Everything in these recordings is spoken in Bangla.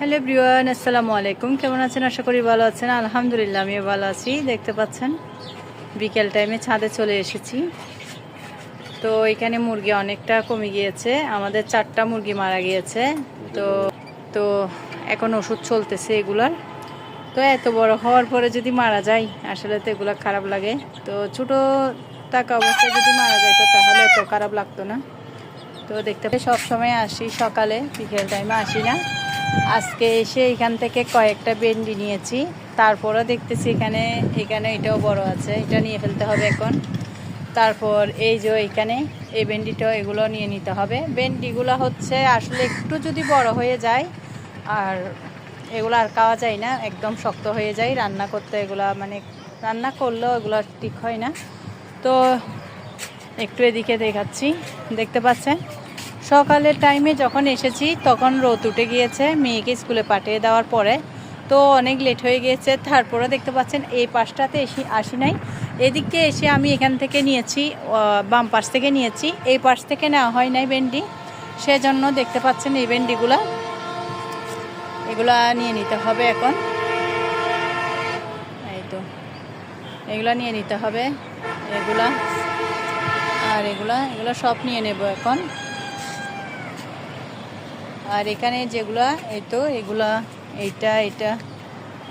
হ্যালো এভরিওয়ান, আসসালামু আলাইকুম। কেমন আছেন? আশা করি ভালো আছেন। আলহামদুলিল্লাহ আমিও ভালো আছি। দেখতে পাচ্ছেন বিকেল টাইমে ছাদে চলে এসেছি। তো এখানে মুরগি অনেকটা কমে গিয়েছে, আমাদের 4টা মুরগি মারা গিয়েছে। তো তো এখন ওষুধ চলতেছে এগুলার। তো এত বড় হওয়ার পরে যদি মারা যায় আসলে তো এগুলা খারাপ লাগে। তো ছোটো থাকা অবস্থায় যদি মারা যায় তো তাহলে এত খারাপ লাগতো না। তো দেখতে পাই সবসময় আসি সকালে, বিকেল টাইমে আসি না। আজকে এসে এখান থেকে কয়েকটা ভেন্ডি নিয়েছি। তারপরও দেখতেছি এখানে এটাও বড় আছে, এটা নিয়ে ফেলতে হবে এখন। তারপর এই যে এখানে এই ভেন্ডিটাও, এগুলো নিয়ে নিতে হবে। ভেন্ডিগুলো হচ্ছে আসলে একটু যদি বড় হয়ে যায় আর এগুলো আর খাওয়া যায় না, একদম শক্ত হয়ে যায় রান্না করতে। এগুলা মানে রান্না করলেও এগুলো ঠিক হয় না। তো একটু এদিকে দেখাচ্ছি, দেখতে পাচ্ছেন সকালের টাইমে যখন এসেছি তখন রোদ উঠে গিয়েছে মেয়েকে স্কুলে পাঠিয়ে দেওয়ার পরে। তো অনেক লেট হয়ে গিয়েছে। তারপরে দেখতে পাচ্ছেন এই পাশটাতে আসি নাই, এদিকে এসে আমি এখান থেকে নিয়েছি, বাম পাশ থেকে নিয়েছি, এই পাশ থেকে নেওয়া হয় নাই ভেন্ডি। সেজন্য দেখতে পাচ্ছেন এই ভেন্ডিগুলা, এগুলা নিয়ে নিতে হবে এখন। এই তো এগুলা নিয়ে নিতে হবে, এগুলা আর এগুলা সব নিয়ে নেব এখন। আর এখানে যেগুলা এই তো এগুলা এইটা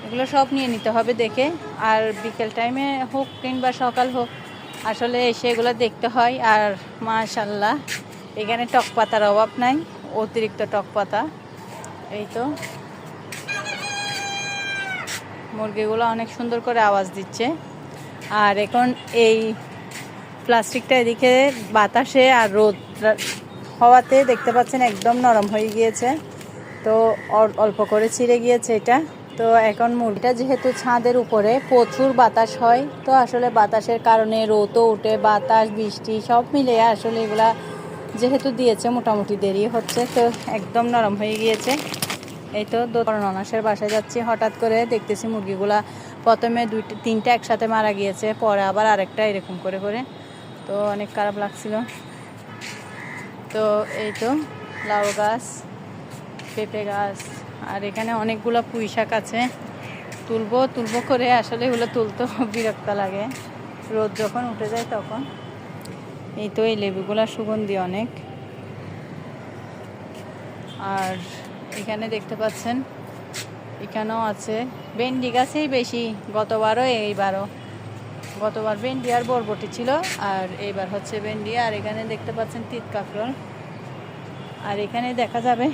এগুলো সব নিয়ে নিতে হবে দেখে। আর বিকেল টাইমে হোক কিংবা সকাল হোক আসলে এসে এগুলো দেখতে হয়। আর মাশাআল্লাহ এখানে টক পাতার অভাব নাই, অতিরিক্ত টক পাতা। এই তো মুরগিগুলো অনেক সুন্দর করে আওয়াজ দিচ্ছে। আর এখন এই প্লাস্টিকটা এদিকে বাতাসে আর রোদ হওয়াতে দেখতে পাচ্ছেন একদম নরম হয়ে গিয়েছে। তো অল্প করে ছিঁড়ে গিয়েছে এটা। তো এখন মুরগিটা যেহেতু ছাদের উপরে প্রচুর বাতাস হয়, তো আসলে বাতাসের কারণে রোদও উঠে, বাতাস বৃষ্টি সব মিলে আসলে এগুলা যেহেতু দিয়েছে মোটামুটি দেরি হচ্ছে। তো একদম নরম হয়ে গিয়েছে। এই তো ননাসের বাসায় যাচ্ছি, হঠাৎ করে দেখতেছি মুরগিগুলা প্রথমে 2-3টা একসাথে মারা গিয়েছে, পরে আবার আরেকটা এরকম করে করে। তো অনেক খারাপ লাগছিল। তো এই তো লাউ গাছ, পেঁপে গাছ, আর এখানে অনেকগুলো পুঁই শাক আছে। তুলবো করে আসলে এগুলো তুলতে বিরক্ত লাগে রোদ যখন উঠে যায় তখন। এই তো এই লেবুগুলা সুগন্ধি অনেক। আর এখানে দেখতে পাচ্ছেন এখানেও আছে ভেন্ডি গাছেই বেশি, গতবারও এইবারও। গতবার ভেন্ডি আর বরবটি ছিল, আর এইবার হচ্ছে ভেন্ডি। আর এখানে দেখতে পাচ্ছেন তিত কাঁকরোল। আর এখানে দেখা যাবে